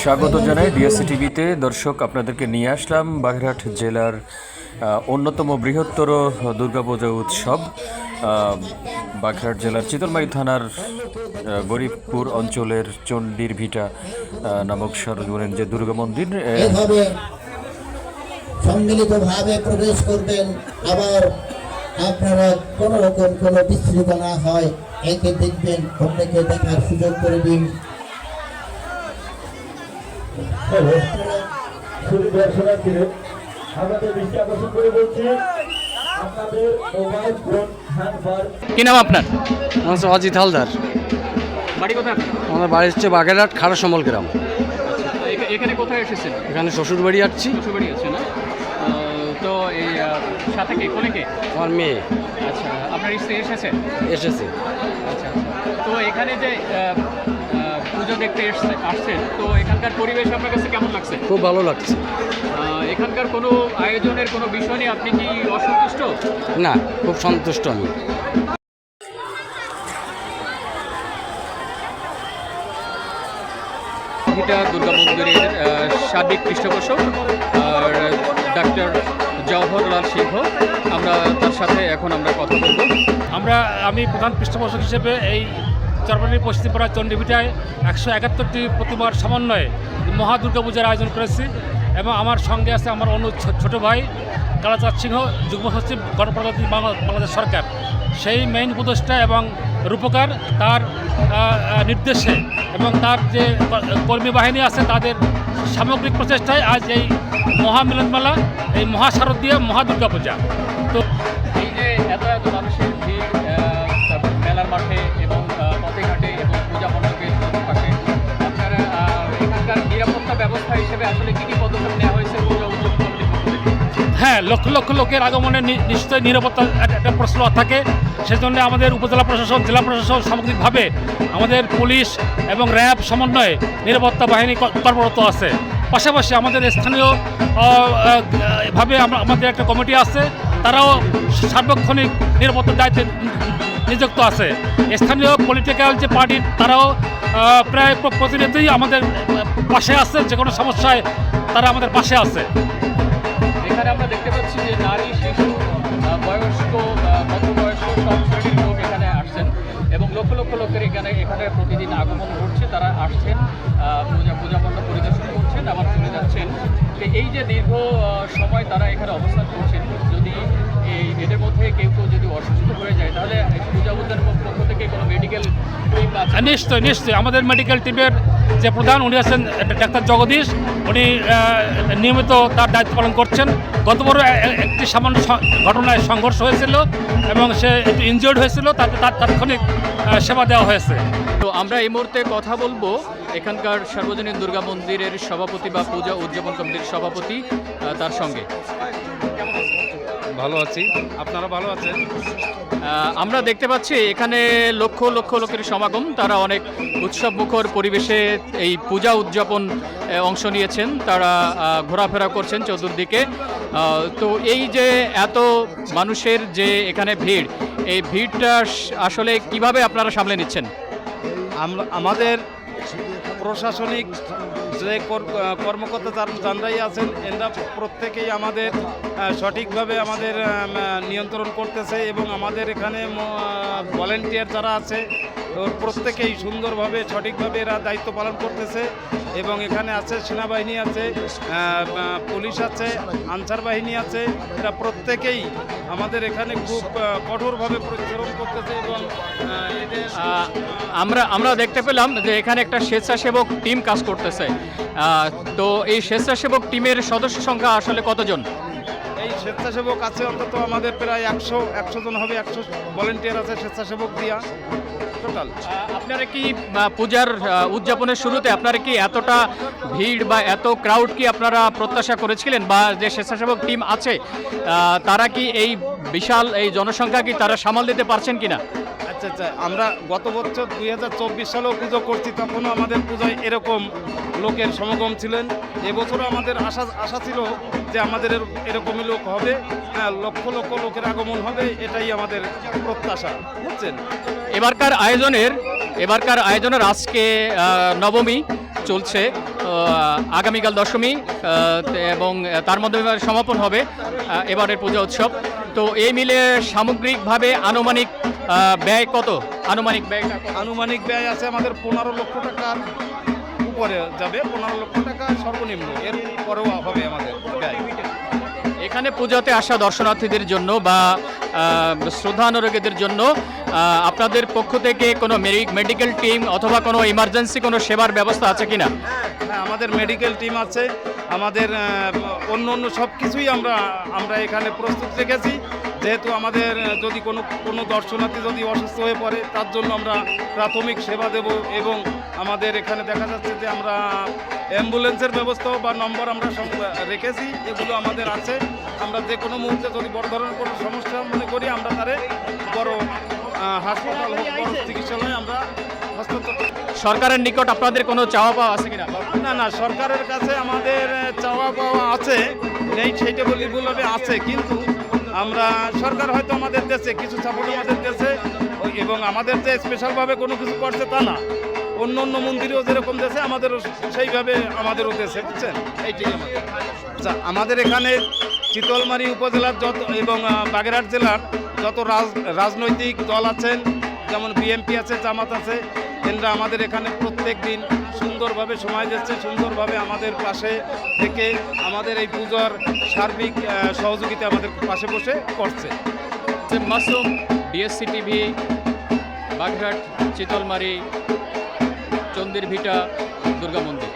স্বাগত জানাই ডিএসসি টিভিতে। দর্শক, আপনাদেরকে নিয়ে আসলাম বাগেরহাট জেলার অন্যতম বৃহত্তর দুর্গাপূজা উৎসব বাগেরহাট জেলার চিতলমারী থানার গরিবপুর অঞ্চলের চণ্ডীর ভিটা নামক সরজমিনের যে দুর্গা মন্দির, সম্মিলিতভাবে প্রবেশ করবেন। আবার আপনারা কোনো রকম কোনো বিশৃঙ্খলা না হয়, একে দেখবেন, অন্যকে দেখার সুযোগ করে দিন। কি নাম আপনার? অজিত হালদার। বাড়ি কোথায়? আমাদের বাড়ি হচ্ছে বাগেরহাট খাড়াসমল গ্রাম। এখানে কোথায় এসেছেন? এখানে শ্বশুর বাড়ি আসছি। শ্বশুর বাড়ি আছে না? তো এই সাথে কে, কোনে কে? আমার মেয়ে। আচ্ছা, আপনার স্ত্রী এসেছে? এসেছে। আচ্ছা, তো এখানে যে পুজো দেখতে আসছেন, তো এখানকার পরিবেশ আপনার কাছে কেমন লাগছে? খুব ভালো লাগছে। এখানকার কোনো আয়োজনের কোনো বিষয় নিয়ে আপনি কি অসন্তুষ্ট? না, খুব সন্তুষ্ট আমি। দুর্গা মন্দিরের সার্বিক পৃষ্ঠপোষক আর ডাক্তার জওহরলাল সিংহ, আমরা তার সাথে এখন আমরা কথা বলব। আমি প্রধান পৃষ্ঠপোষক হিসেবে এই চরবাড়ি পশ্চিমপাড়া চণ্ডীভিটায় 171টি প্রতিমার সমন্বয়ে মহা দুর্গাপূজার আয়োজন করেছি এবং আমার সঙ্গে আছে আমার অন্য ছোট ভাই কালাচাঁদ সিংহ, যুগ্ম সচিব গণপ্রজাতন্ত্রী বাংলাদেশ সরকার। সেই মেইন উপদেষ্টা এবং রূপকার তার নির্দেশে এবং তার যে কর্মী বাহিনী আছে তাদের সামগ্রিক প্রচেষ্টায় আজ এই মহামিলনমেলা, এই মহাশারদীয় মহা দুর্গাপূজা। তো এই যে এত এত মানুষের ভিড় মেলার মাঠে এবং পথে ঘাটে এবং পূজা মণ্ডপের পাশে, আপনারা এখানকার নিরাপত্তা ব্যবস্থা হিসেবে আসলে কী কী পদক্ষেপ নেওয়া হয়েছে পূজা উদ্যোগ কমিটির পক্ষ থেকে? হ্যাঁ, লক্ষ লক্ষ লোকের আগমনে নিশ্চয়ই নিরাপত্তা একটা প্রশ্ন থাকে। সেজন্য আমাদের উপজেলা প্রশাসন, জেলা প্রশাসন সামগ্রিকভাবে আমাদের পুলিশ এবং র্যাব সমন্বয়ে নিরাপত্তা বাহিনী কর্মরত আছে। পাশাপাশি আমাদের স্থানীয় ভাবে আমাদের একটা কমিটি আছে, তারাও সার্বক্ষণিক নিরাপত্তার দায়িত্বে নিযুক্ত আছে। স্থানীয় পলিটিক্যাল যে পার্টি তারাও প্রায় প্রতিনিয়তই আমাদের পাশে আছে, যে কোনো সমস্যায় তারা আমাদের পাশে আছে। এখানে আমরা দেখতে পাচ্ছি যে নারী, শিশু, বয়স্ক, মধ্যবয়স্ক সব শ্রেণীর লোক এখানে আসছেন এবং লক্ষ লক্ষ লোকের এখানে প্রতিদিন আগমন ঘটছে। তারা আসছেন, পূজা মণ্ডপ পরিদর্শন করছেন, আবার চলে যাচ্ছেন। এই যে দীর্ঘ সময় তারা এখানে অবস্থান করছেন, যদি এদের মধ্যে কেউ যদি অসুস্থ হয়ে যায়, তাহলে পূজা উদ্যানের পক্ষ থেকে কোনো মেডিকেল টিম আছে? নিশ্চয়ই আমাদের মেডিকেল টিমের যে প্রধান, উনি আছেন ডাক্তার জগদীশ। উনি নিয়মিত তার দায়িত্ব পালন করছেন। গতবারও একটি সামান্য ঘটনায় সংঘর্ষ হয়েছিল এবং সে একটু ইনজিওর্ড হয়েছিল, তাতে তার তাৎক্ষণিক সেবা দেওয়া হয়েছে। তো আমরা এই মুহূর্তে কথা বলবো এখানকার সার্বজনীন দুর্গা মন্দিরের সভাপতি বা পূজা উদযাপন কমিটির সভাপতি, তার সঙ্গে। ভালো আছি, আপনারা ভালো আছেন? আমরা দেখতে পাচ্ছি এখানে লক্ষ লক্ষ লোকের সমাগম। তারা অনেক উৎসব মুখর পরিবেশে এই পূজা উদযাপন অংশ নিয়েছেন। তারা ঘোরাফেরা করছেন চতুর্দিকে। তো এই যে এত মানুষের যে এখানে ভিড়, এই ভিড়টা আসলে কিভাবে আপনারা সামলে নিচ্ছেন? আমাদের প্রশাসনিক যে কর্মকর্তা যারাই আছেন, এরা প্রত্যেকেই আমাদের সঠিকভাবে আমাদের নিয়ন্ত্রণ করতেছে এবং আমাদের এখানে ভলেন্টিয়ার যারা আছে প্রত্যেকেই সুন্দরভাবে সঠিকভাবে এরা দায়িত্ব পালন করতেছে এবং এখানে আছে সেনাবাহিনী আছে, পুলিশ আছে, আনসার বাহিনী আছে। এরা প্রত্যেকেই আমাদের এখানে খুব কঠোরভাবে পরিশ্রম করতেছে এবং আমরা দেখতে পেলাম যে এখানে একটা স্বেচ্ছাসেবক টিম কাজ করতেছে। তো এই স্বেচ্ছাসেবক টিমের সদস্য সংখ্যা আসলে কতজন? এই স্বেচ্ছাসেবক আছে অন্তত আমাদের প্রায় 100 জন হবে। 100 ভলেন্টিয়ার আছে স্বেচ্ছাসেবক দিয়া টোটাল। আপনারা কি পূজার উদযাপনের শুরুতে আপনারা কি এতটা ভিড় বা এত ক্রাউড কি আপনারা প্রত্যাশা করেছিলেন, বা যে স্বেচ্ছাসেবক টিম আছে তারা কি এই বিশাল এই জনসংখ্যা কি তারা সামাল দিতে পারছেন কিনা? আচ্ছা, আমরা গত বছর 2024 সালেও পুজো করছি, তখনও আমাদের পূজায় এরকম লোকের সমাগম ছিলেন। এবছরও আমাদের আশা ছিল যে আমাদের এরকমই লোক হবে, লক্ষ লক্ষ লোকের আগমন হবে, এটাই আমাদের প্রত্যাশা। বুঝছেন, এবারকার আয়োজনের আজকে নবমী চলছে। আগামীকাল দশমী এবং তার মধ্যে এবার সমাপন হবে এবারের পূজা উৎসব। তো এই মিলে সামগ্রিকভাবে আনুমানিক ব্যয় কত? আনুমানিক ব্যয়টা কত? আনুমানিক ব্যয় আছে আমাদের 15 লক্ষ টাকার উপরে যাবে, 15 লক্ষ টাকা সর্বনিম্ন, এর পরেও হবে আমাদের ব্যয়। এখানে পূজাতে আসা দর্শনার্থীদের জন্য বা শ্রদ্ধানুরাগীদের জন্য আপনাদের পক্ষ থেকে কোনো মেডিকেল টিম অথবা কোনো ইমার্জেন্সি কোনো সেবার ব্যবস্থা আছে কিনা? হ্যাঁ, আমাদের মেডিকেল টিম আছে, আমাদের অন্য সব কিছুই আমরা এখানে প্রস্তুত রেখেছি। যেহেতু আমাদের যদি কোনো দর্শনার্থী যদি অসুস্থ হয়ে পড়ে তার জন্য আমরা প্রাথমিক সেবা দেব, এবং আমাদের এখানে দেখা যাচ্ছে যে আমরা অ্যাম্বুলেন্সের ব্যবস্থাও বা নম্বর আমরা সব রেখেছি, এগুলো আমাদের আছে। আমরা যে কোনো মুহূর্তে যদি বড় ধরনের কোনো সমস্যা মনে করি আমরা তারে বড় হাসপাতাল হোক, বড় চিকিৎসালয়ে আমরা হস্তান্তর করি। সরকারের নিকট আপনাদের কোনো চাওয়া পাওয়া আছে কিনা? না, সরকারের কাছে আমাদের চাওয়া পাওয়া আছে, নেই সেইটা বলি ভুল হবে, আছে। কিন্তু আমরা সরকার হয়তো আমাদের দেশে কিছু সাপোর্ট আমাদের দেশে, এবং আমাদের যে স্পেশালভাবে কোনো কিছু করছে তা না, অন্য মন্দিরেও যেরকম দেশে আমাদেরও সেইভাবে আমাদেরও দেশে, বুঝছেন? এইটাই আচ্ছা, আমাদের এখানে চিতলমারী উপজেলার যত এবং বাগেরহাট জেলার যত রাজনৈতিক দল আছেন, যেমন বিএনপি আছে, জামাত আছে, এনরা আমাদের এখানে প্রত্যেক দিন সুন্দরভাবে সময় দিচ্ছে, সুন্দরভাবে আমাদের পাশে থেকে আমাদের এই পূজার সার্বিক সহযোগিতা আমাদের পাশে বসে করছে। মাসুম, ডিএসসি টিভি, বাগেরহাট, চিতলমারী, চন্দিরভিটা দুর্গা মন্দির।